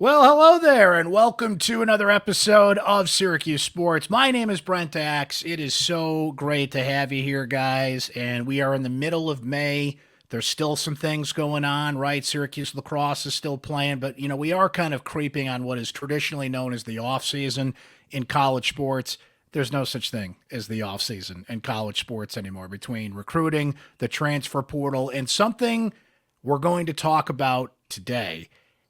Well, hello there, and welcome to another episode of Syracuse Sports. My name is Brent Axe. It is so great to have you here, guys, and we are in the middle of May. There's still some things going on, right? Syracuse lacrosse is still playing, but, we are kind of creeping on what is traditionally known as the off-season in college sports. There's no such thing as the off-season in college sports anymore between recruiting, the transfer portal, and something we're going to talk about today.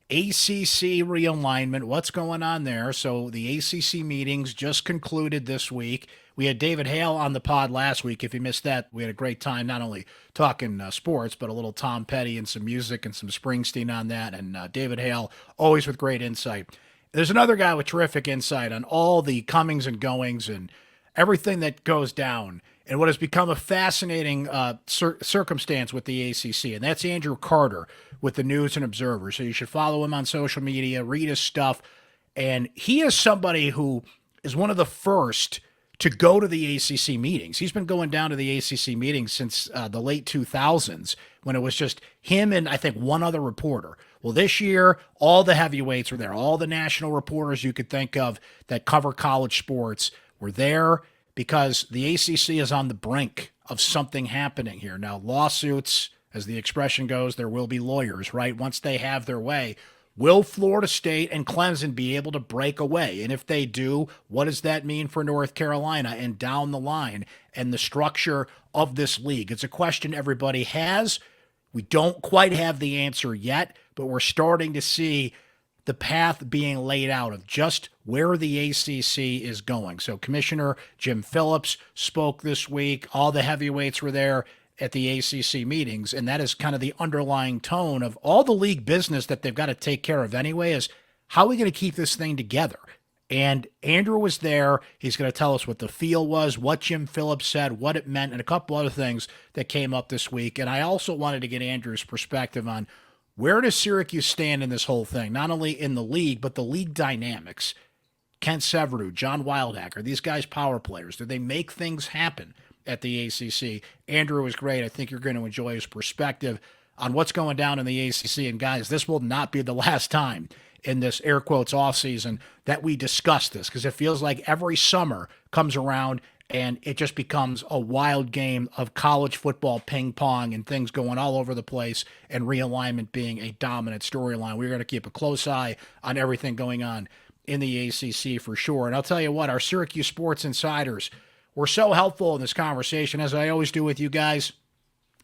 ACC realignment, what's going on there? So the ACC meetings just concluded this week. We had David Hale on the pod last week. If you missed that, we had a great time not only talking sports, but a little Tom Petty and some music and some Springsteen on that. And David Hale, always with great insight. There's another guy with terrific insight on all the comings and goings and everything that goes down and what has become a fascinating circumstance with the ACC, and that's Andrew Carter with the News and Observer. So you should follow him on social media, read his stuff, and he is somebody who is one of the first to go to the ACC meetings. He's been going down to the ACC meetings since the late 2000s when it was just him and I think one other reporter. Well, this year, all the heavyweights were there. All the national reporters you could think of that cover college sports were there, because the ACC is on the brink of something happening here. Now, lawsuits, as the expression goes, there will be lawyers, right? Once they have their way, will Florida State and Clemson be able to break away? And if they do, what does that mean for North Carolina and down the line and the structure of this league? It's a question everybody has. We don't quite have the answer yet, but we're starting to see the path being laid out of just where the ACC is going. So Commissioner Jim Phillips spoke this week. All the heavyweights were there at the ACC meetings, and that is kind of the underlying tone of all the league business that they've got to take care of anyway, is how are we going to keep this thing together? And Andrew was there. He's going to tell us what the feel was, what Jim Phillips said, what it meant, and a couple other things that came up this week. And I also wanted to get Andrew's perspective on where does Syracuse stand in this whole thing, not only in the league, but the league dynamics. Kent Severou, John Wildhack, are these guys power players? Do they make things happen at the ACC? Andrew was great. I think you're going to enjoy his perspective on what's going down in the ACC. And guys, this will not be the last time in this air quotes off season that we discuss this, because it feels like every summer comes around and it just becomes a wild game of college football ping pong and things going all over the place, and realignment being a dominant storyline. We're going to keep a close eye on everything going on in the ACC for sure. And I'll tell you what, our Syracuse Sports Insiders were so helpful in this conversation, as I always do with you guys.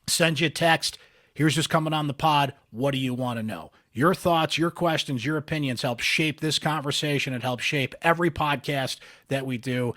Send you a text. Here's what's coming on the pod. What do you want to know? Your thoughts, your questions, your opinions help shape this conversation. It helps shape every podcast that we do.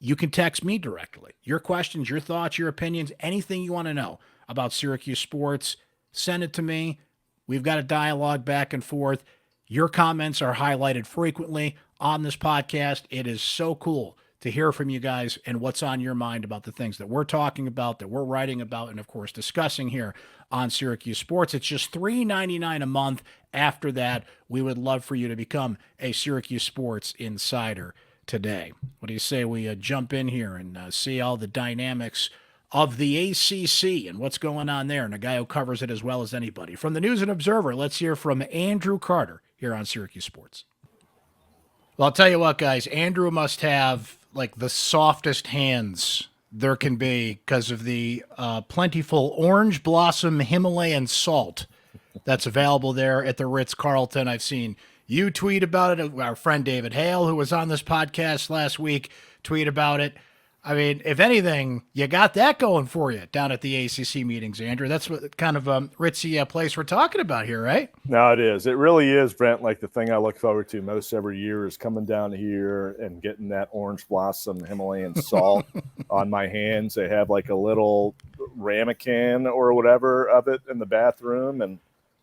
You can text me directly. Your questions, your thoughts, your opinions, anything you want to know about Syracuse sports, send it to me. We've got a dialogue back and forth. Your comments are highlighted frequently on this podcast. It is so cool to hear from you guys and what's on your mind about the things that we're talking about, that we're writing about, and of course discussing here on Syracuse Sports. It's just $3.99 a month. After that, we would love for you to become a Syracuse Sports Insider today. What do you say we jump in here and see all the dynamics of the ACC and what's going on there, and a guy who covers it as well as anybody. From the News and Observer, let's hear from Andrew Carter here on Syracuse Sports. Well, I'll tell you what, guys, Andrew must have like the softest hands there can be because of the plentiful orange blossom Himalayan salt that's available there at the Ritz-Carlton. I've seen you tweet about it. Our friend David Hale, who was on this podcast last week, tweet about it. I mean, if anything, you got that going for you down at the ACC meetings, Andrew. That's what kind of ritzy place we're talking about here, right? No, it is. It really is, Brent. Like the thing I look forward to most every year is coming down here and getting that orange blossom Himalayan salt on my hands. They have like a little ramekin or whatever of it in the bathroom, and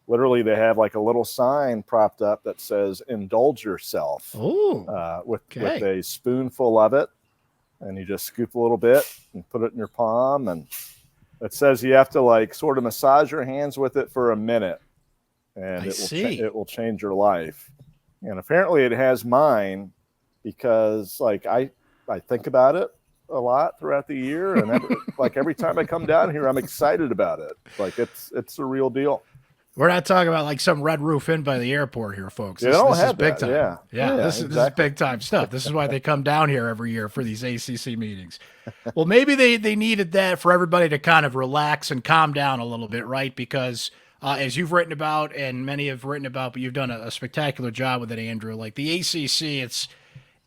literally they have like a little sign propped up that says "Indulge yourself." With a spoonful of it. And you just scoop a little bit and put it in your palm. And it says you have to like sort of massage your hands with it for a minute. And it will change your life. And apparently it has mine, because like I think about it a lot throughout the year. And every time I come down here, I'm excited about it. Like it's a real deal. We're not talking about like some red roof inn by the airport here, folks. They This, don't this is have big that. time. Yeah. Yeah, this is big time stuff. This is why they come down here every year for these ACC meetings. Well, maybe they needed that for everybody to kind of relax and calm down a little bit, right? Because as you've written about and many have written about, but you've done a spectacular job with it, Andrew. Like the ACC,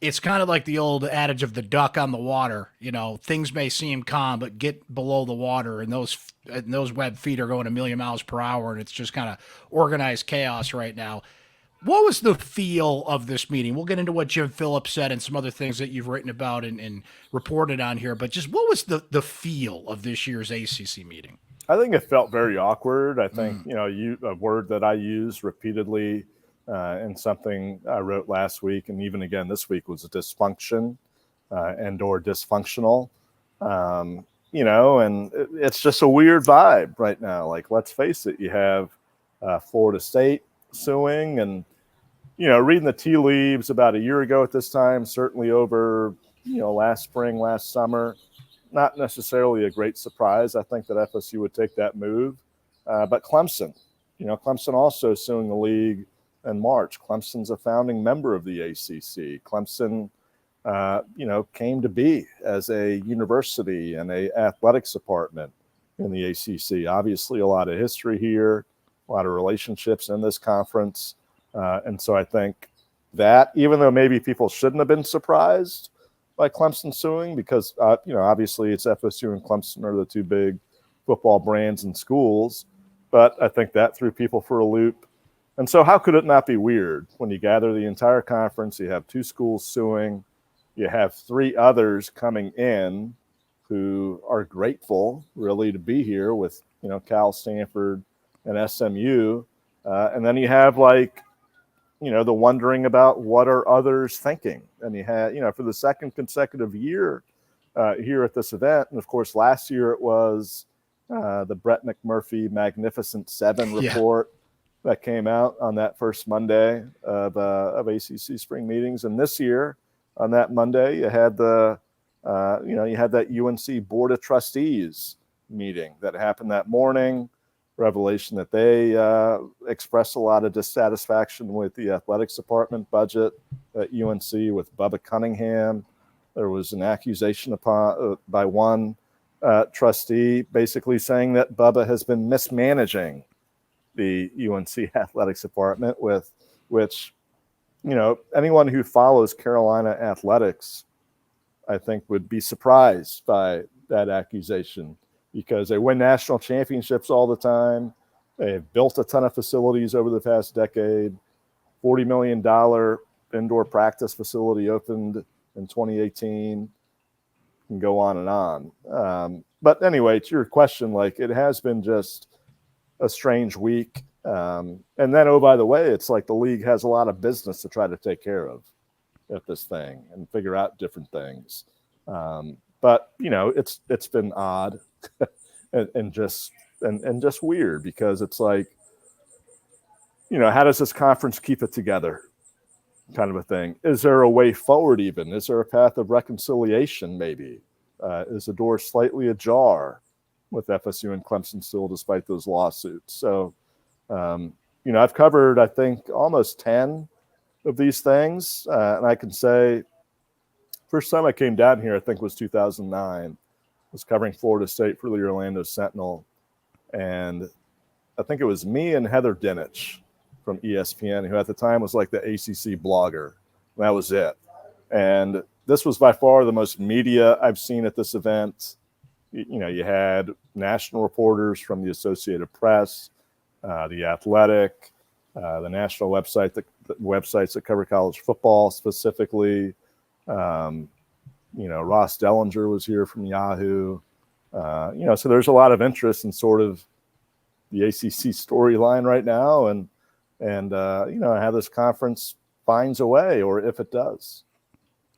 it's kind of like the old adage of the duck on the water. You know, things may seem calm, but get below the water, and those web feet are going a million miles per hour, and it's just kind of organized chaos right now. What was the feel of this meeting? We'll get into what Jim Phillips said and some other things that you've written about and reported on here, but just what was the feel of this year's ACC meeting? I think it felt very awkward. I think, a word that I used repeatedly and something I wrote last week and even again this week was dysfunction and or dysfunctional. And it's just a weird vibe right now. Like, let's face it, you have Florida State suing and, reading the tea leaves about a year ago at this time, certainly over, last spring, last summer, not necessarily a great surprise. I think that FSU would take that move. But Clemson, Clemson also suing the league in March. Clemson's a founding member of the ACC. Clemson, came to be as a university and a athletics department in the ACC. Obviously, a lot of history here, a lot of relationships in this conference. And so I think that even though maybe people shouldn't have been surprised by Clemson suing because, obviously it's FSU and Clemson are the two big football brands and schools, but I think that threw people for a loop. And so how could it not be weird when you gather the entire conference, you have two schools suing, you have three others coming in who are grateful really to be here with, Cal, Stanford, and SMU. And then you have the wondering about what are others thinking. And you had, for the second consecutive year here at this event, and of course, last year it was the Brett McMurphy Magnificent Seven report that came out on that first Monday of ACC spring meetings. And this year on that Monday, you had you had that UNC Board of Trustees meeting that happened that morning. Revelation that they expressed a lot of dissatisfaction with the athletics department budget at UNC with Bubba Cunningham. There was an accusation by one trustee basically saying that Bubba has been mismanaging the UNC athletics department, with which, anyone who follows Carolina athletics, I think, would be surprised by that accusation, because they win national championships all the time. They've built a ton of facilities over the past decade. $40 million indoor practice facility opened in 2018. Can go on and on. But anyway, to your question, it has been just a strange week. And then, oh, by the way, it's like the league has a lot of business to try to take care of at this thing and figure out different things. But it's been odd and just weird, because it's like, how does this conference keep it together, kind of a thing? Is there a way forward even? Is there a path of reconciliation maybe? Is the door slightly ajar with FSU and Clemson still, despite those lawsuits? So, I've covered, I think, almost 10 of these things. And I can say, first time I came down here, I think, was 2009. I was covering Florida State for the Orlando Sentinel. And I think it was me and Heather Dinich from ESPN, who at the time was like the ACC blogger. And that was it. And this was by far the most media I've seen at this event. You had national reporters from the Associated Press, the Athletic, the national websites that cover college football specifically. Ross Dellinger was here from Yahoo. So there's a lot of interest in sort of the ACC storyline right now, and how this conference finds a way, or if it does.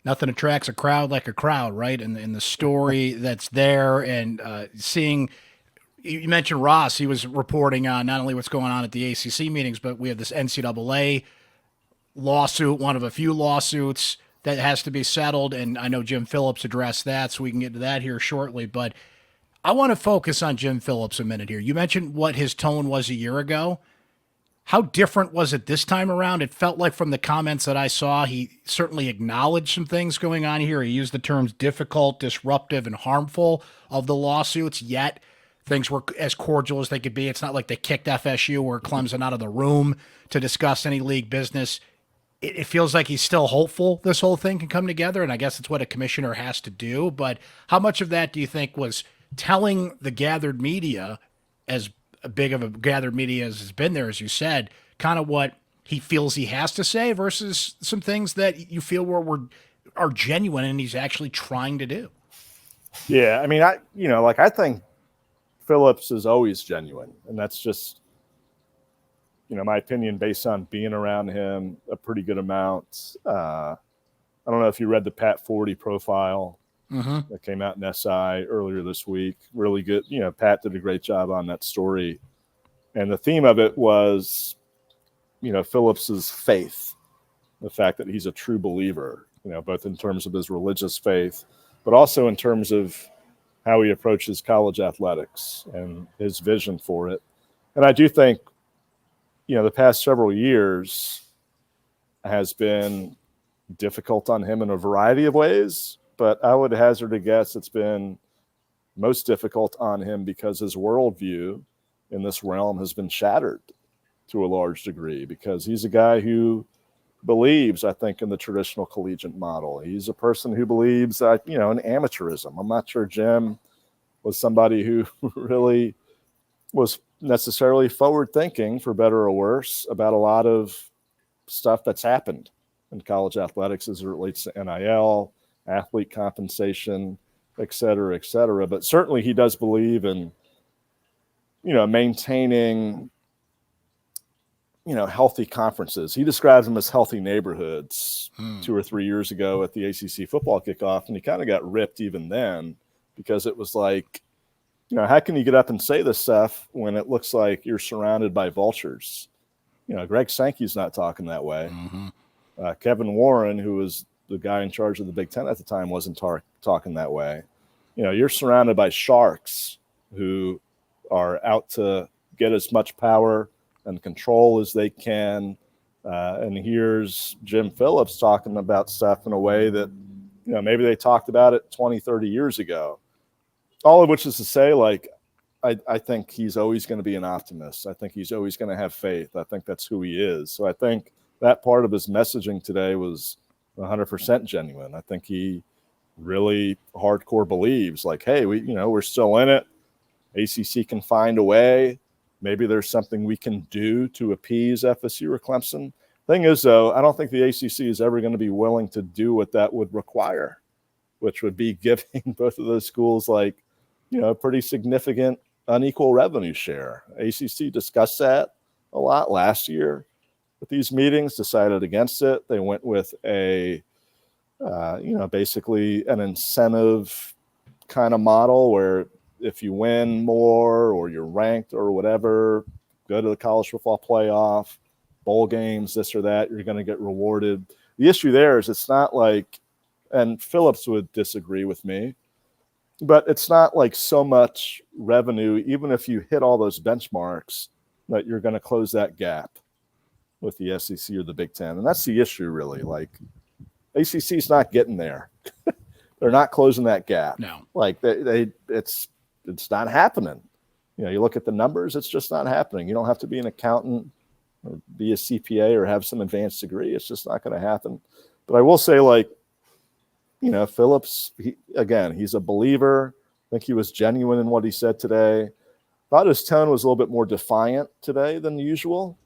Nothing attracts a crowd like a crowd, right? And the story that's there, and seeing. You mentioned Ross. He was reporting on not only what's going on at the ACC meetings, but we have this NCAA lawsuit, one of a few lawsuits that has to be settled. And I know Jim Phillips addressed that, so we can get to that here shortly. But I want to focus on Jim Phillips a minute here. You mentioned what his tone was a year ago. How different was it this time around? It felt like from the comments that I saw, he certainly acknowledged some things going on here. He used the terms difficult, disruptive, and harmful of the lawsuits, yet things were as cordial as they could be. It's not like they kicked FSU or Clemson out of the room to discuss any league business. It feels like he's still hopeful this whole thing can come together, and I guess it's what a commissioner has to do. But how much of that do you think was telling the gathered media, as big of a gathered media as has been there, as you said, kind of what he feels he has to say versus some things that you feel are genuine and he's actually trying to do? Yeah, I mean, I think Phillips is always genuine, and that's just, my opinion based on being around him a pretty good amount. I don't know if you read the Pat Forty profile that came out in SI earlier this week. Really good. Pat did a great job on that story. And the theme of it was, Phillips's faith, the fact that he's a true believer, both in terms of his religious faith, but also in terms of how he approaches college athletics and his vision for it. And I do think, the past several years has been difficult on him in a variety of ways, but I would hazard a guess it's been most difficult on him because his worldview in this realm has been shattered to a large degree, because he's a guy who believes, I think, in the traditional collegiate model. He's a person who believes that, in amateurism. I'm not sure Jim was somebody who really was necessarily forward thinking, for better or worse, about a lot of stuff that's happened in college athletics as it relates to NIL, athlete compensation, et cetera, et cetera. But certainly he does believe in, maintaining, healthy conferences. He describes them as healthy neighborhoods 2 or 3 years ago at the ACC football kickoff. And he kind of got ripped even then, because it was like, how can you get up and say this stuff when it looks like you're surrounded by vultures? Greg Sankey's not talking that way. Kevin Warren, who was the guy in charge of the Big Ten at the time, wasn't talking that way. You're surrounded by sharks who are out to get as much power and control as they can. And here's Jim Phillips talking about stuff in a way that, maybe they talked about it 20, 30 years ago. All of which is to say, I think he's always going to be an optimist. I think he's always going to have faith. I think that's who he is. So I think that part of his messaging today was 100% genuine. I think he really hardcore believes, hey, we're still in it. ACC can find a way. Maybe there's something we can do to appease FSU or Clemson. Thing is, though, I don't think the ACC is ever going to be willing to do what that would require, which would be giving both of those schools a pretty significant unequal revenue share. ACC discussed that a lot last year at these meetings, decided against it. They went with a, basically an incentive kind of model where if you win more or you're ranked or whatever, go to the college football playoff, bowl games, this or that, you're going to get rewarded. The issue there is it's not like, and Phillips would disagree with me, but it's not like so much revenue, even if you hit all those benchmarks, that you're going to close that gap with the SEC or the Big Ten. And that's the issue, really. ACC is not getting there. They're not closing that gap. No. It's not happening. You look at the numbers, it's just not happening. You don't have to be an accountant or be a CPA or have some advanced degree. It's just not going to happen. But I will say, Phillips, he's a believer. I think he was genuine in what he said today. Thought his tone was a little bit more defiant today than usual.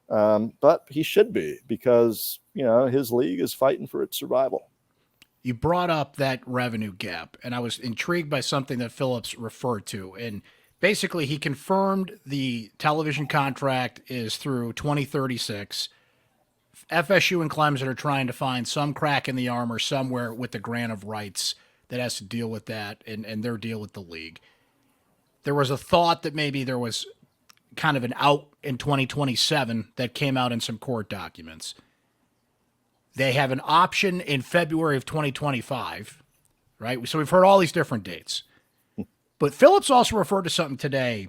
But he should be, because, his league is fighting for its survival. You brought up that revenue gap, and I was intrigued by something that Phillips referred to. And basically, he confirmed the television contract is through 2036. FSU and Clemson are trying to find some crack in the armor somewhere with the grant of rights that has to deal with that and their deal with the league. There was a thought that maybe there was kind of an out in 2027 that came out in some court documents. They have an option in February of 2025, right? So we've heard all these different dates. But Phillips also referred to something today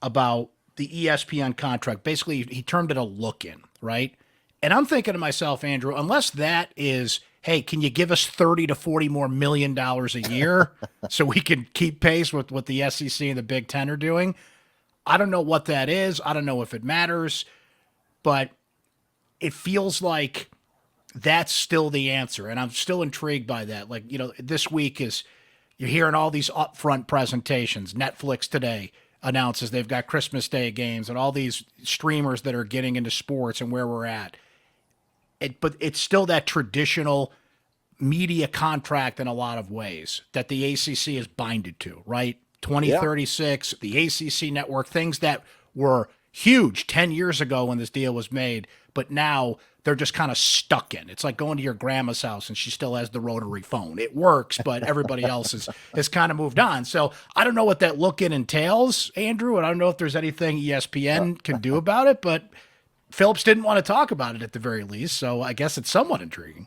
about the ESPN contract. Basically, he termed it a look-in, right? And I'm thinking to myself, Andrew, unless that is, hey, can you give us 30 to 40 more $1 million a year so we can keep pace with what the SEC and the Big Ten are doing? I don't know what that is. I don't know if it matters, but it feels like that's still the answer. And I'm still intrigued by that. Like, this week you're hearing all these upfront presentations. Netflix today announces they've got Christmas Day games and all these streamers that are getting into sports and where we're at. But it's still that traditional media contract in a lot of ways that the ACC is binded to, right? 2036, the ACC network, things that were huge 10 years ago when this deal was made, but now they're just kind of stuck in. It's like going to your grandma's house and she still has the rotary phone. It works, but everybody else has kind of moved on. So I don't know what that look-in entails, Andrew, and I don't know if there's anything ESPN can do about it, but Phillips didn't want to talk about it at the very least, so I guess it's somewhat intriguing.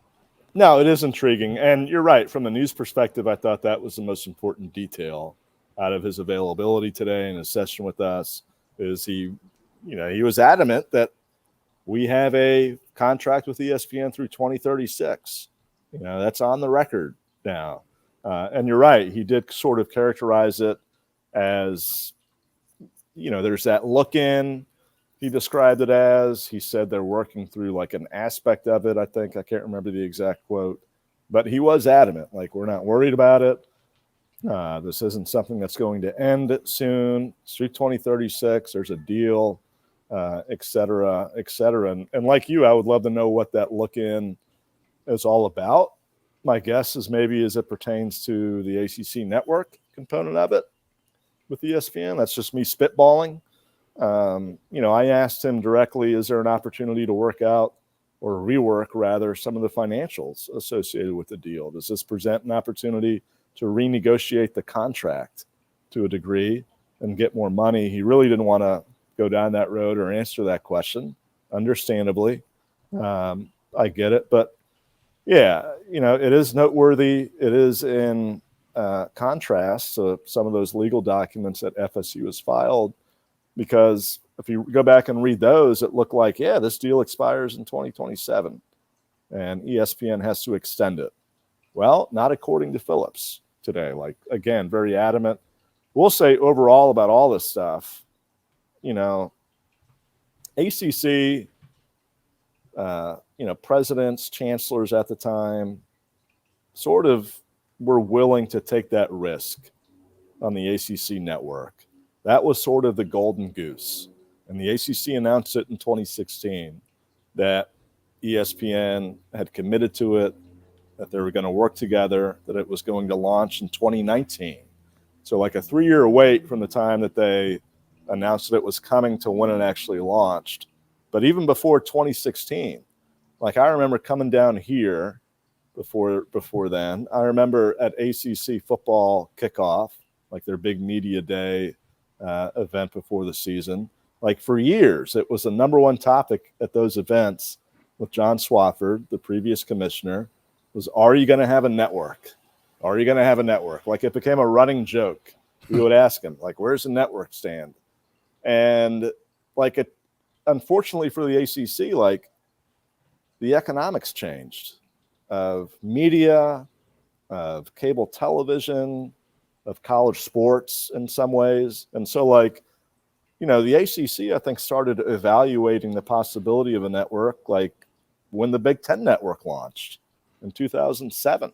No, it is intriguing. And you're right. From a news perspective, I thought that was the most important detail out of his availability today in his session with us is he was adamant that we have a contract with ESPN through 2036. That's on the record now. And you're right. He did sort of characterize it as, there's that look in. He described it as, he said they're working through like an aspect of it. I can't remember the exact quote, but he was adamant. Like, we're not worried about it. This isn't something that's going to end soon. It's through 2036. There's a deal, et cetera, et cetera. And like you, I would love to know what that look-in is all about. My guess is maybe as it pertains to the ACC network component of it with ESPN. That's just me spitballing. I asked him directly, is there an opportunity to work out or rework rather some of the financials associated with the deal? Does this present an opportunity to renegotiate the contract to a degree and get more money? He really didn't want to go down that road or answer that question, understandably. I get it. But yeah, it is noteworthy. It is in contrast to some of those legal documents that FSU has filed, because if you go back and read those, it looked like, this deal expires in 2027 and ESPN has to extend it. Well, not according to Phillips today. Like, again, very adamant. We'll say overall about all this stuff, ACC, presidents, chancellors at the time sort of were willing to take that risk on the ACC network. That was sort of the golden goose. And the ACC announced it in 2016 that ESPN had committed to it, that they were going to work together, that it was going to launch in 2019. So like a 3-year wait from the time that they announced that it was coming to when it actually launched. But even before 2016, like I remember coming down here before then, I remember at ACC football kickoff, like their big media day event before the season. Like for years, it was the number one topic at those events with John Swafford, the previous commissioner, was, are you going to have a network? Are you going to have a network? Like it became a running joke. We would ask him, like, where's the network stand? And like unfortunately for the ACC, like the economics changed of media, of cable television, of college sports in some ways. And so like, the ACC, I think, started evaluating the possibility of a network like when the Big Ten network launched in 2007.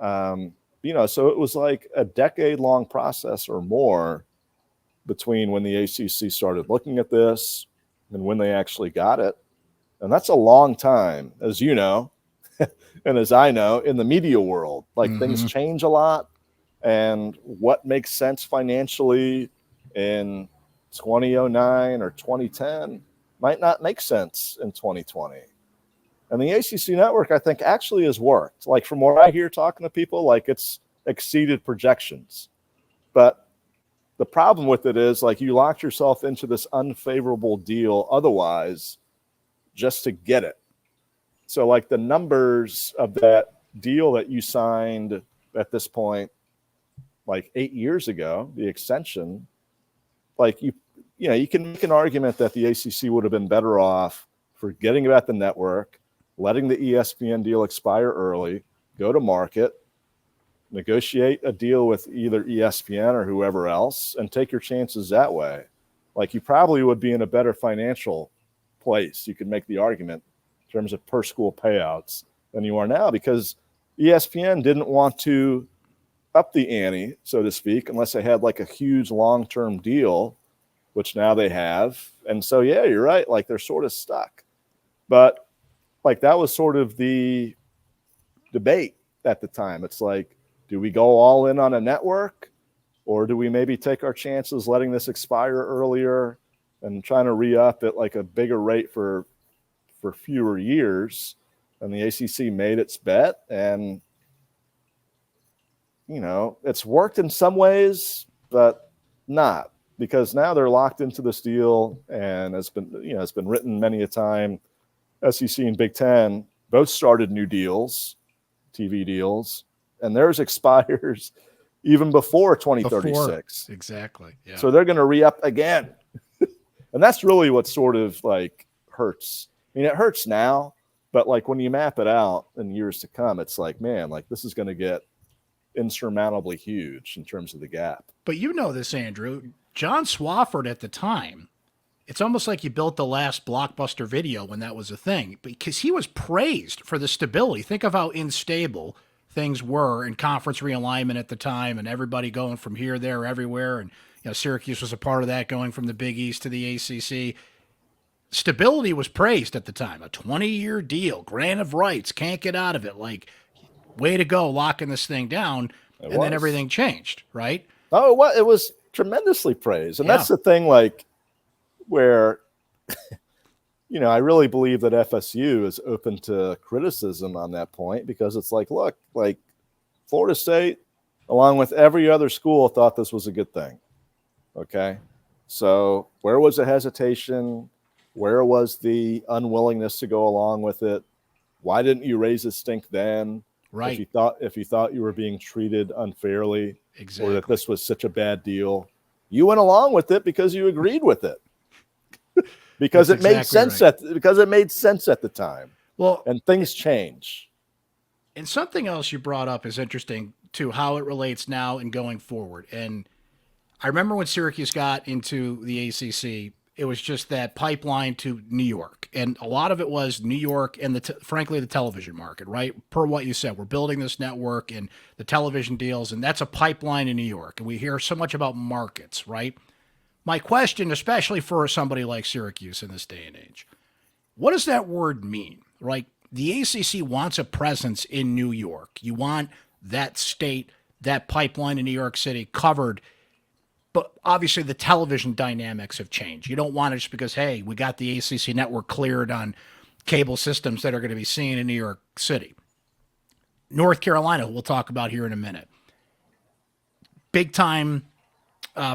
So it was like a decade-long process or more between when the ACC started looking at this and when they actually got it. And that's a long time, as you know, and as I know, in the media world. Like things change a lot, and what makes sense financially in 2009 or 2010 might not make sense in 2020. And the ACC network, I think, actually has worked. Like from what I hear talking to people, like it's exceeded projections. But the problem with it is like you locked yourself into this unfavorable deal otherwise just to get it. So like the numbers of that deal that you signed at this point, like 8 years ago, the extension, like you can make an argument that the ACC would have been better off forgetting about the network, letting the ESPN deal expire early, go to market, negotiate a deal with either ESPN or whoever else, and take your chances that way. Like, you probably would be in a better financial place. You could make the argument in terms of per school payouts than you are now, because ESPN didn't want to up the ante, so to speak, unless they had like a huge long-term deal, which now they have. And so, yeah, you're right. Like, they're sort of stuck. But like, that was sort of the debate at the time. It's like, do we go all in on a network, or do we maybe take our chances letting this expire earlier and trying to re-up at like a bigger rate for fewer years? And the ACC made its bet, and it's worked in some ways, but not, because now they're locked into this deal, and it's been written many a time. SEC and Big Ten both started new deals, TV deals, and theirs expires even before 2036. Exactly. Yeah. So they're going to re-up again. And that's really what sort of like hurts. I mean, it hurts now, but like when you map it out in years to come, it's like, man, like this is going to get insurmountably huge in terms of the gap. But you know this, Andrew. John Swofford at the time, it's almost like you built the last Blockbuster Video when that was a thing, because he was praised for the stability. Think of how unstable things were in conference realignment at the time, and everybody going from here, there, everywhere. And Syracuse was a part of that, going from the Big East to the ACC. Stability was praised at the time. A 20-year deal, grant of rights, can't get out of it. Like, way to go, locking this thing down. Then everything changed, right? Oh, it was tremendously praised. And that's the thing, like, where, I really believe that FSU is open to criticism on that point, because it's like, look, like Florida State, along with every other school, thought this was a good thing. Okay. So where was the hesitation? Where was the unwillingness to go along with it? Why didn't you raise a stink then? Right. If you thought you were being treated unfairly, exactly, or that this was such a bad deal, you went along with it because you agreed with it. Because it made sense at the time. Well, and things change. And something else you brought up is interesting to how it relates now and going forward. And I remember when Syracuse got into the ACC, it was just that pipeline to New York. And a lot of it was New York and frankly, the television market, right? Per what you said, we're building this network and the television deals, and that's a pipeline in New York. And we hear so much about markets, right? My question, especially for somebody like Syracuse in this day and age, what does that word mean? Right? The ACC wants a presence in New York. You want that state, that pipeline in New York City covered. But obviously the television dynamics have changed. You don't want it just because, hey, we got the ACC network cleared on cable systems that are going to be seen in New York City. North Carolina, we'll talk about here in a minute. Big time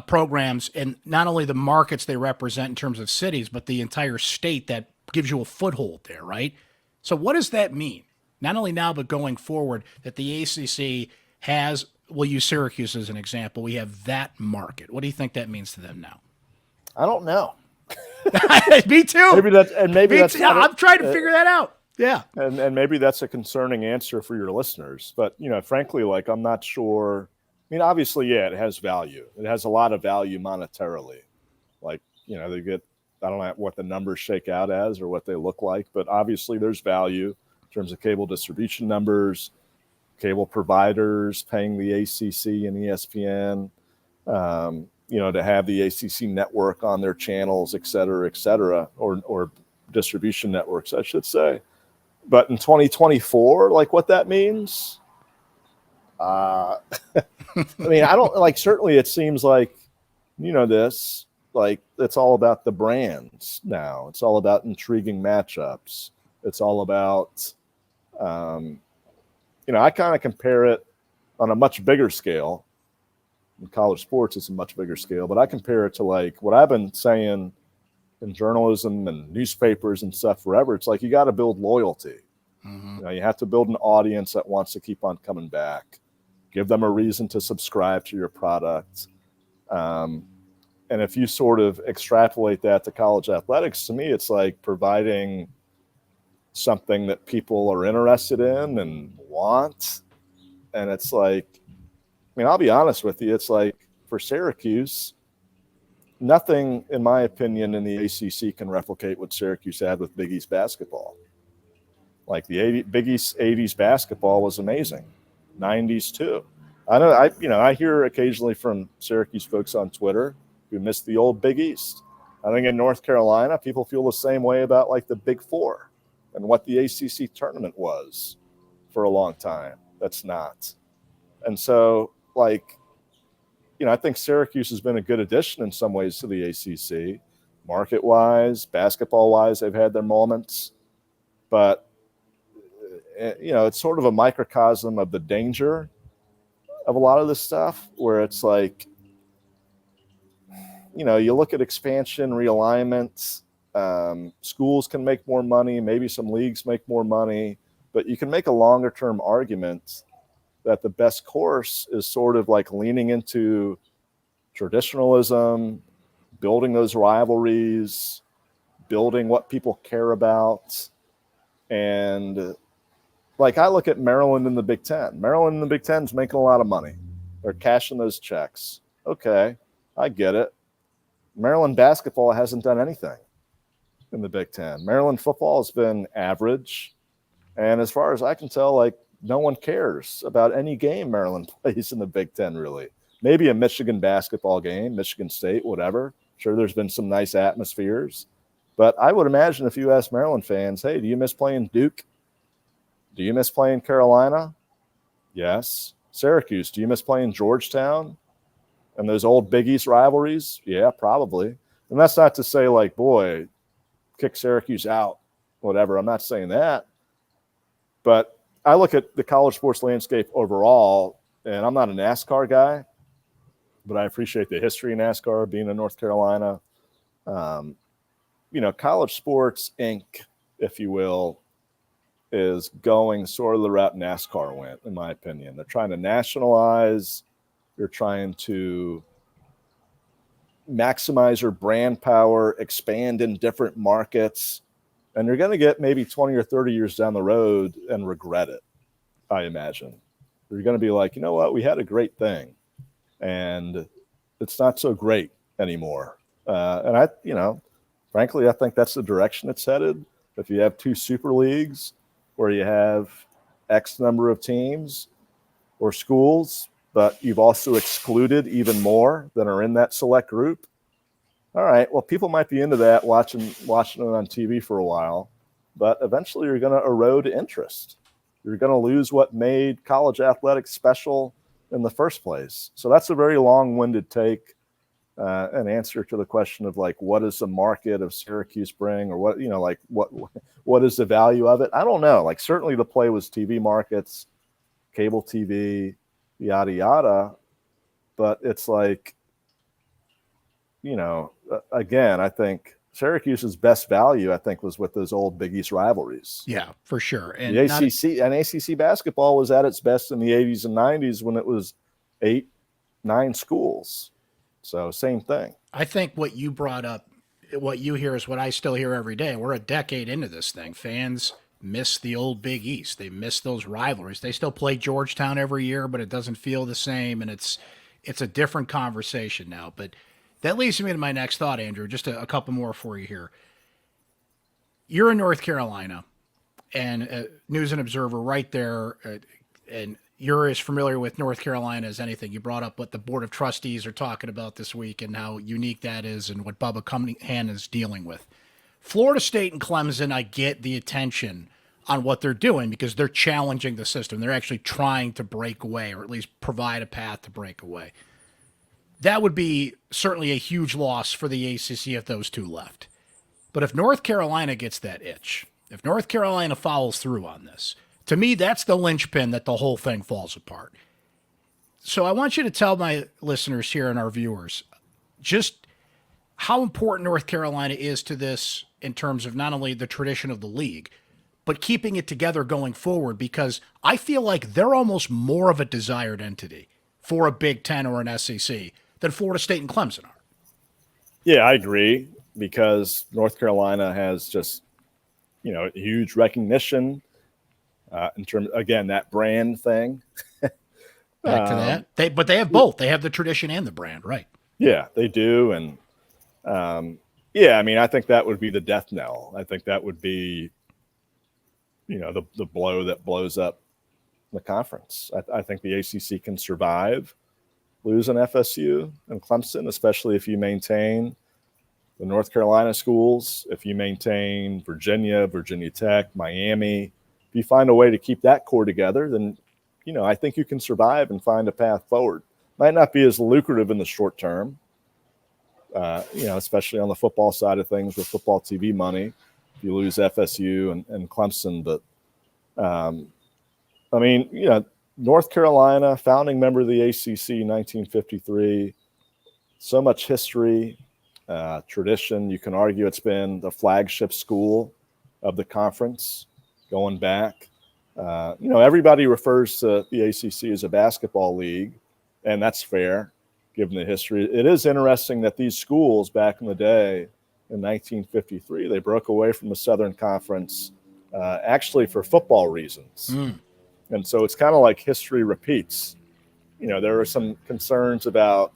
programs, and not only the markets they represent in terms of cities, but the entire state that gives you a foothold there, right? So what does that mean? Not only now, but going forward, that the ACC has, we'll use Syracuse as an example, we have that market. What do you think that means to them now? I don't know. Me too. I'm trying to figure that out. Yeah. And maybe that's a concerning answer for your listeners. But, frankly, like, I'm not sure. I mean, obviously, yeah, it has value. It has a lot of value monetarily. Like, they get, I don't know what the numbers shake out as or what they look like, but obviously there's value in terms of cable distribution numbers, cable providers paying the ACC and ESPN, to have the ACC network on their channels, et cetera, or distribution networks, I should say. But in 2024, like, what that means, I mean, I don't like, certainly it seems like, this, like, it's all about the brands now. It's all about intriguing matchups. It's all about, I kind of compare it on a much bigger scale. In college sports, it's a much bigger scale, but I compare it to like what I've been saying in journalism and newspapers and stuff forever. It's like, you got to build loyalty. Mm-hmm. You have to build an audience that wants to keep on coming back. Give them a reason to subscribe to your product. And if you sort of extrapolate that to college athletics, to me, it's like providing something that people are interested in and want. And it's like, I mean, I'll be honest with you. It's like for Syracuse, nothing, in my opinion, in the ACC can replicate what Syracuse had with Big East basketball. Like Big East 80s basketball was amazing. 90s too. I hear occasionally from Syracuse folks on Twitter who miss the old Big East. I think in North Carolina, people feel the same way about like the Big Four and what the ACC tournament was for a long time. That's not. And so, like, I think Syracuse has been a good addition in some ways to the ACC. Market-wise, basketball-wise, they've had their moments. But, it's sort of a microcosm of the danger of a lot of this stuff where it's like, you look at expansion, realignment, schools can make more money, maybe some leagues make more money, but you can make a longer term argument that the best course is sort of like leaning into traditionalism, building those rivalries, building what people care about. And like I look at Maryland in the Big Ten. Maryland in the Big Ten is making a lot of money. They're cashing those checks. Okay, I get it. Maryland basketball hasn't done anything in the Big Ten. Maryland football has been average. And as far as I can tell, like no one cares about any game Maryland plays in the Big Ten, really. Maybe a Michigan basketball game, Michigan State, whatever. Sure, there's been some nice atmospheres. But I would imagine if you ask Maryland fans, hey, do you miss playing Duke? Do you miss playing Carolina? Yes. Syracuse, do you miss playing Georgetown? And those old Big East rivalries? Yeah, probably. And that's not to say like, boy, kick Syracuse out, whatever. I'm not saying that. But I look at the college sports landscape overall, and I'm not a NASCAR guy, but I appreciate the history of NASCAR, being in North Carolina. College sports, Inc., if you will, is going sort of the route NASCAR went, in my opinion. They're trying to nationalize. They're trying to maximize your brand power, expand in different markets. And you're going to get maybe 20 or 30 years down the road and regret it, I imagine. You're going to be like, you know what? We had a great thing. And it's not so great anymore. Frankly, I think that's the direction it's headed. If you have two super leagues where you have X number of teams or schools, but you've also excluded even more than are in that select group. All right, well, people might be into that, watching it on TV for a while, but eventually you're going to erode interest. You're going to lose what made college athletics special in the first place. So that's a very long-winded take, an answer to the question of like, what does the market of Syracuse bring, or what is the value of it? I don't know. Like certainly the play was TV markets, cable TV, yada, yada. But it's like, again, I think Syracuse's best value, I think, was with those old Big East rivalries. Yeah, for sure. And the ACC basketball was at its best in the 80s and 90s when it was 8, 9 schools. So same thing. I think what you brought up, what you hear is what I still hear every day. We're a decade into this thing. Fans miss the old Big East. They miss those rivalries. They still play Georgetown every year, but it doesn't feel the same, and it's a different conversation now. But that leads me to my next thought, Andrew. Just a couple more for you here. You're in North Carolina, and News and Observer right there, and you're as familiar with North Carolina as anything. You brought up what the Board of Trustees are talking about this week and how unique that is and what Bubba Cunningham is dealing with. Florida State and Clemson, I get the attention on what they're doing because they're challenging the system. They're actually trying to break away, or at least provide a path to break away. That would be certainly a huge loss for the ACC if those two left. But if North Carolina gets that itch, if North Carolina follows through on this, to me, that's the linchpin that the whole thing falls apart. So I want you to tell my listeners here and our viewers just how important North Carolina is to this in terms of not only the tradition of the league, but keeping it together going forward, because I feel like they're almost more of a desired entity for a Big Ten or an SEC than Florida State and Clemson are. Yeah, I agree, because North Carolina has just, huge recognition in terms, again, that brand thing. Back to that. But they have both. They have the tradition and the brand, right? Yeah, they do. And yeah, I mean, I think that would be the death knell. I think that would be, the blow that blows up the conference. I think the ACC can survive losing FSU and Clemson, especially if you maintain the North Carolina schools, if you maintain Virginia, Virginia Tech, Miami. If you find a way to keep that core together, then, I think you can survive and find a path forward. Might not be as lucrative in the short term, especially on the football side of things with football TV money, if you lose FSU and Clemson. But, I mean, North Carolina, founding member of the ACC, 1953, so much history, tradition. You can argue it's been the flagship school of the conference going back. Everybody refers to the ACC as a basketball league, and that's fair given the history. It is interesting that these schools back in the day in 1953, they broke away from the Southern Conference actually for football reasons. And so it's kind of like history repeats. There were some concerns about,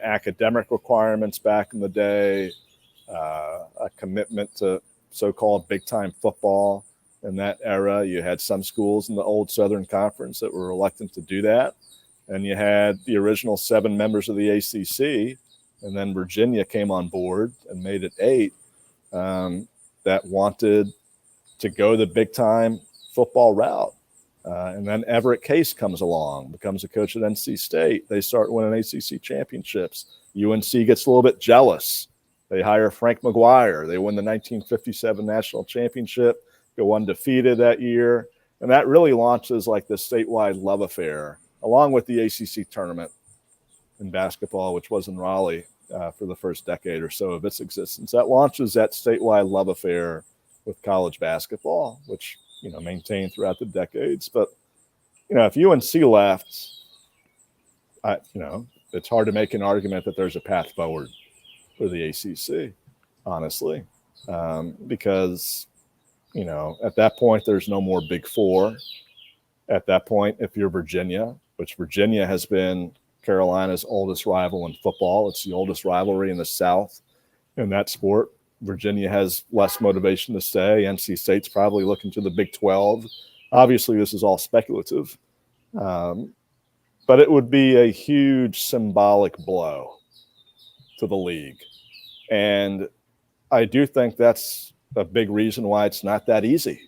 academic requirements back in the day, a commitment to so-called big-time football. In that era, you had some schools in the old Southern Conference that were reluctant to do that. And you had the original 7 members of the ACC, and then Virginia came on board and made it 8, that wanted to go the big-time football route. And then Everett Case comes along, becomes a coach at NC State. They start winning ACC championships. UNC gets a little bit jealous. They hire Frank McGuire. They win the 1957 national championship, go undefeated that year. And that really launches like the statewide love affair, along with the ACC tournament in basketball, which was in Raleigh for the first decade or so of its existence. That launches that statewide love affair with college basketball, which, maintained throughout the decades. But, if UNC left, it's hard to make an argument that there's a path forward for the ACC, honestly, because, at that point, there's no more Big Four. At that point, if you're Virginia, which Virginia has been Carolina's oldest rival in football, it's the oldest rivalry in the South in that sport. Virginia has less motivation to stay. NC State's probably looking to the Big 12. Obviously, this is all speculative, but it would be a huge symbolic blow to the league. And I do think that's a big reason why it's not that easy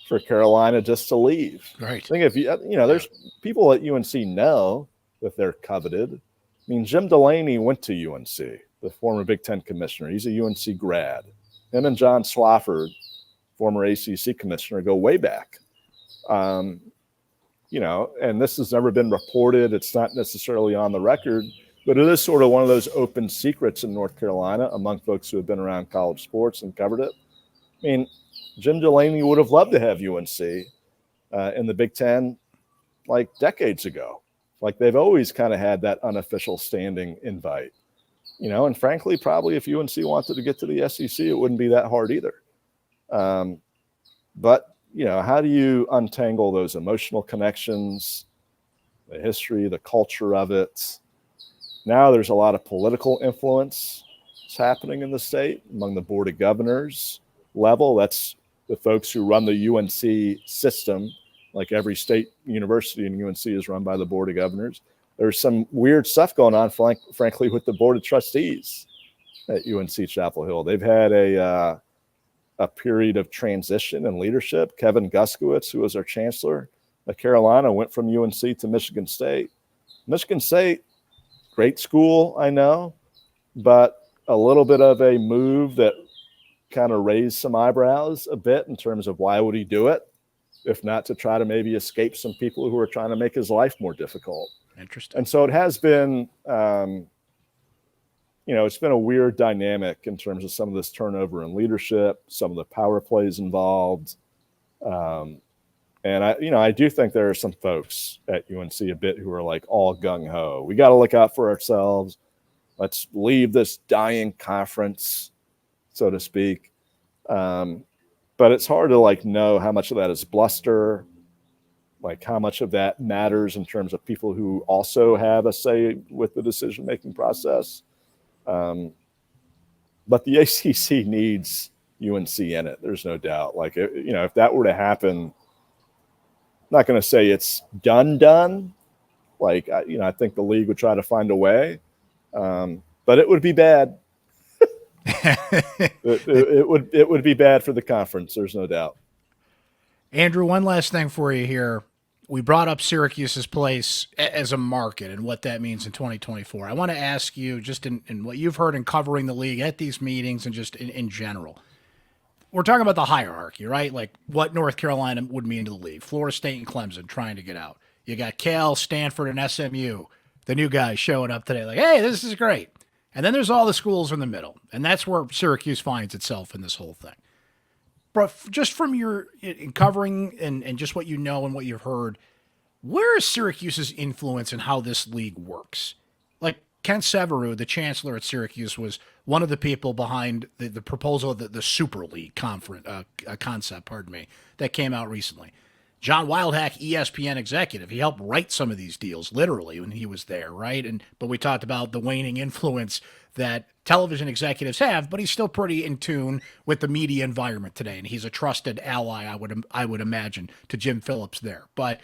for Carolina just to leave. Right. I think if there's people at UNC know that they're coveted. I mean, Jim Delaney went to UNC, the former Big Ten commissioner. He's a UNC grad. Him and John Swofford, former ACC commissioner, go way back. And this has never been reported. It's not necessarily on the record, but it is sort of one of those open secrets in North Carolina among folks who have been around college sports and covered it. I mean, Jim Delaney would have loved to have UNC in the Big Ten like decades ago. Like they've always kind of had that unofficial standing invite. And frankly, probably if UNC wanted to get to the SEC, it wouldn't be that hard either. But, how do you untangle those emotional connections, the history, the culture of it? Now there's a lot of political influence that's happening in the state among the Board of Governors level. That's the folks who run the UNC system. Like every state university in UNC is run by the Board of Governors. There's some weird stuff going on, frankly, with the Board of Trustees at UNC Chapel Hill. They've had a period of transition in leadership. Kevin Guskowitz, who was our chancellor at Carolina, went from UNC to Michigan State. Michigan State, great school, I know, but a little bit of a move that kind of raised some eyebrows a bit in terms of why would he do it, if not to try to maybe escape some people who are trying to make his life more difficult. Interesting. And so it has been, it's been a weird dynamic in terms of some of this turnover in leadership, some of the power plays involved. And I do think there are some folks at UNC a bit who are like all gung ho. We got to look out for ourselves. Let's leave this dying conference, so to speak. But it's hard to like know how much of that is bluster, like how much of that matters in terms of people who also have a say with the decision-making process. But the ACC needs UNC in it. There's no doubt. Like, if that were to happen, I'm not going to say it's done. Like, I think the league would try to find a way, but it would be bad. it would be bad for the conference. There's no doubt. Andrew, one last thing for you here. We brought up Syracuse's place as a market and what that means in 2024. I want to ask you, just in what you've heard in covering the league at these meetings and just in general. We're talking about the hierarchy, right? Like what North Carolina would mean to the league. Florida State and Clemson trying to get out. You got Cal, Stanford, and SMU, the new guys showing up today like, hey, this is great. And then there's all the schools in the middle. And that's where Syracuse finds itself in this whole thing. But just from your covering and just what you know and what you've heard, where is Syracuse's influence in how this league works? Like Ken Severu, the chancellor at Syracuse, was one of the people behind the proposal of the Super League concept, that came out recently. John Wildhack, ESPN executive, he helped write some of these deals literally when he was there, right? But we talked about the waning influence that television executives have, but he's still pretty in tune with the media environment today, and he's a trusted ally, I would imagine, to Jim Phillips there. But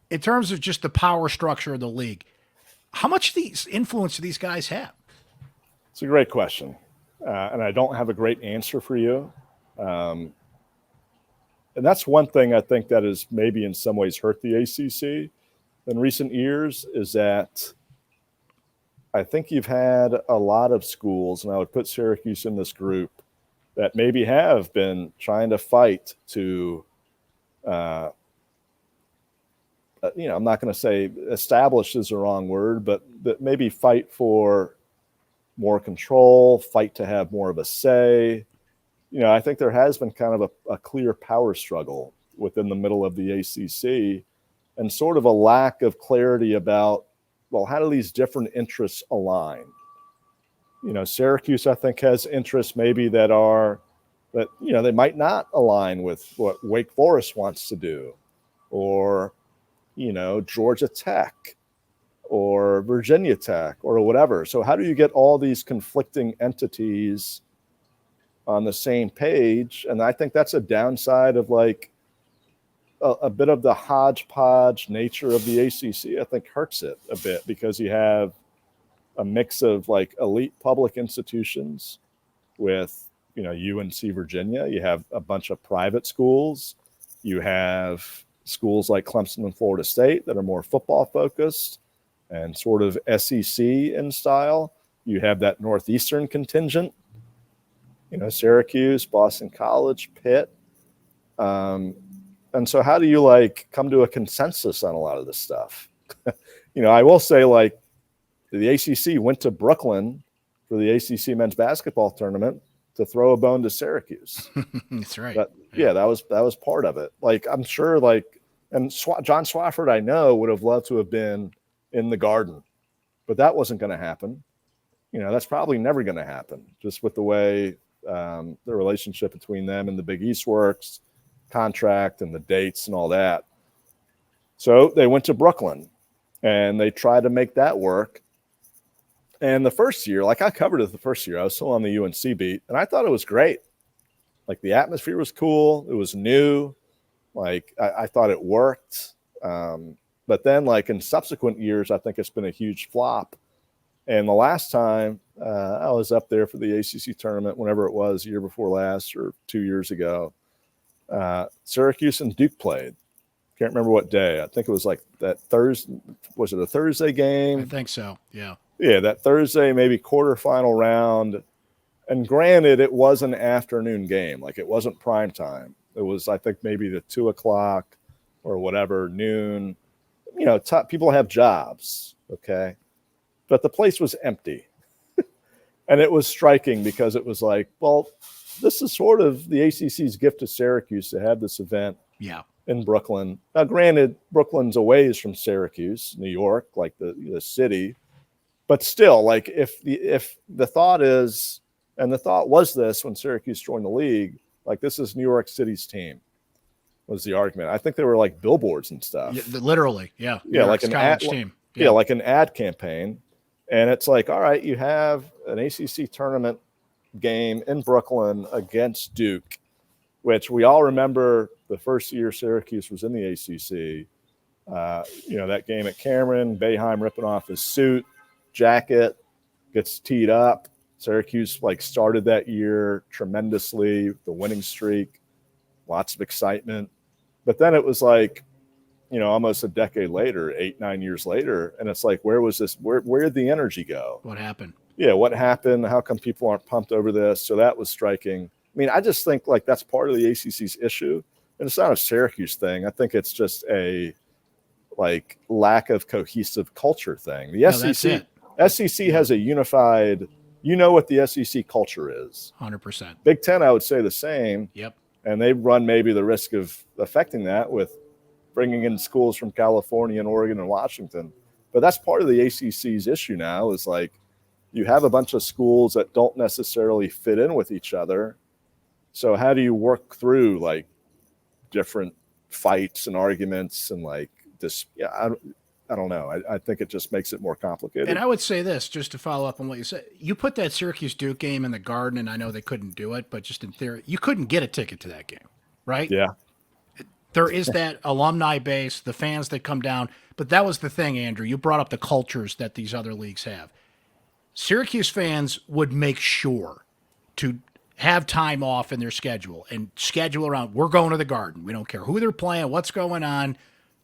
in terms of just the power structure of the league, how much influence do these guys have? It's a great question, and I don't have a great answer for you. And that's one thing I think that has maybe in some ways hurt the ACC in recent years is that I think you've had a lot of schools, and I would put Syracuse in this group, that maybe have been trying to fight to, I'm not going to say establish is the wrong word, but maybe fight for more control, fight to have more of a say. I think there has been kind of a clear power struggle within the middle of the ACC and sort of a lack of clarity about, well, how do these different interests align? Syracuse, I think, has interests maybe that they might not align with what Wake Forest wants to do, or, Georgia Tech or Virginia Tech or whatever. So how do you get all these conflicting entities on the same page? And I think that's a downside of like a bit of the hodgepodge nature of the ACC. I think hurts it a bit because you have a mix of like elite public institutions with, UNC Virginia. You have a bunch of private schools. You have schools like Clemson and Florida State that are more football focused and sort of SEC in style. You have that Northeastern contingent, Syracuse, Boston College, Pitt. And so how do you like come to a consensus on a lot of this stuff? I will say like the ACC went to Brooklyn for the ACC men's basketball tournament to throw a bone to Syracuse. That's right. But yeah, that was part of it. Like, I'm sure and John Swafford, I know, would have loved to have been in the Garden, but that wasn't going to happen. That's probably never going to happen just with the way the relationship between them and the Big East works, contract and the dates and all that. So they went to Brooklyn and they tried to make that work. And the first year, like I covered it the first year, I was still on the UNC beat, and I thought it was great. Like the atmosphere was cool. It was new. Like I thought it worked. But then like in subsequent years, I think it's been a huge flop. And the last time I was up there for the ACC tournament, whenever it was, year before last or 2 years ago, Syracuse and Duke played. Can't remember what day. I think it was like that Thursday. Was it a Thursday game? I think so. Yeah. Yeah, that Thursday, maybe quarterfinal round. And granted, it was an afternoon game. Like it wasn't prime time. It was, I think, maybe the 2:00 or whatever, noon. People have jobs, okay? But the place was empty. And it was striking because it was like, well, this is sort of the ACC's gift to Syracuse to have this event. Yeah. in Brooklyn. Now, granted, Brooklyn's a ways from Syracuse, New York, like the city, but still, like if the thought is, and the thought was this when Syracuse joined the league, like this is New York City's team, was the argument. I think there were like billboards and stuff. Yeah, literally, yeah. Yeah, like an ad team. Yeah, like an ad campaign. And it's like, all right, you have an ACC tournament game in Brooklyn against Duke, which we all remember the first year Syracuse was in the ACC. That game at Cameron, Boeheim ripping off his suit, jacket, gets teed up. Syracuse started that year tremendously, the winning streak, lots of excitement. But then it was almost a decade later, 8-9 years later, and it's like, where was this? Where did the energy go? What happened? Yeah, what happened? How come people aren't pumped over this? So that was striking. I mean, I just think that's part of the ACC's issue, and it's not a Syracuse thing. I think it's just a lack of cohesive culture thing. The SEC has a unified. You know what the SEC culture is. 100%. Big Ten, I would say the same. Yep. And they run maybe the risk of affecting that with bringing in schools from California and Oregon and Washington. But that's part of the ACC's issue now is you have a bunch of schools that don't necessarily fit in with each other. So how do you work through different fights and arguments and this? Yeah, I don't know. I think it just makes it more complicated. And I would say this, just to follow up on what you said. You put that Syracuse Duke game in the Garden, and I know they couldn't do it, but just in theory, you couldn't get a ticket to that game, right? Yeah. There is that alumni base, the fans that come down. But that was the thing, Andrew. You brought up the cultures that these other leagues have. Syracuse fans would make sure to have time off in their schedule and schedule around, we're going to the Garden. We don't care who they're playing, what's going on.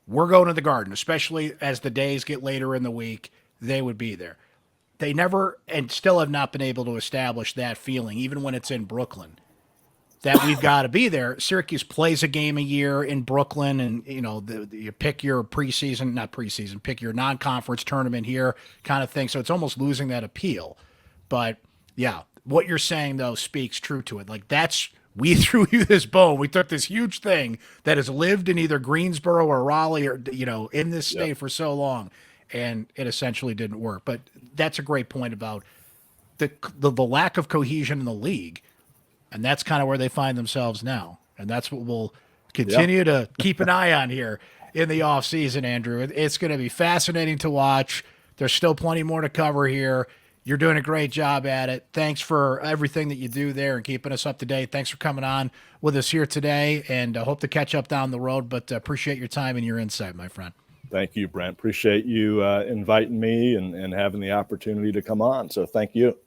We're going to the Garden, especially as the days get later in the week, they would be there. They never and still have not been able to establish that feeling, even when it's in Brooklyn, that we've got to be there. Syracuse plays a game a year in Brooklyn, and you pick your pick your non-conference tournament here kind of thing. So it's almost losing that appeal. But yeah, what you're saying though speaks true to it. We threw you this bone. We took this huge thing that has lived in either Greensboro or Raleigh or, in this state for so long, and it essentially didn't work. But that's a great point about the lack of cohesion in the league, and that's kind of where they find themselves now. And that's what we'll continue to keep an eye on here in the offseason, Andrew. It's going to be fascinating to watch. There's still plenty more to cover here. You're doing a great job at it. Thanks for everything that you do there and keeping us up to date. Thanks for coming on with us here today, and I hope to catch up down the road, but appreciate your time and your insight, my friend. Thank you, Brent. Appreciate you inviting me and having the opportunity to come on. So thank you.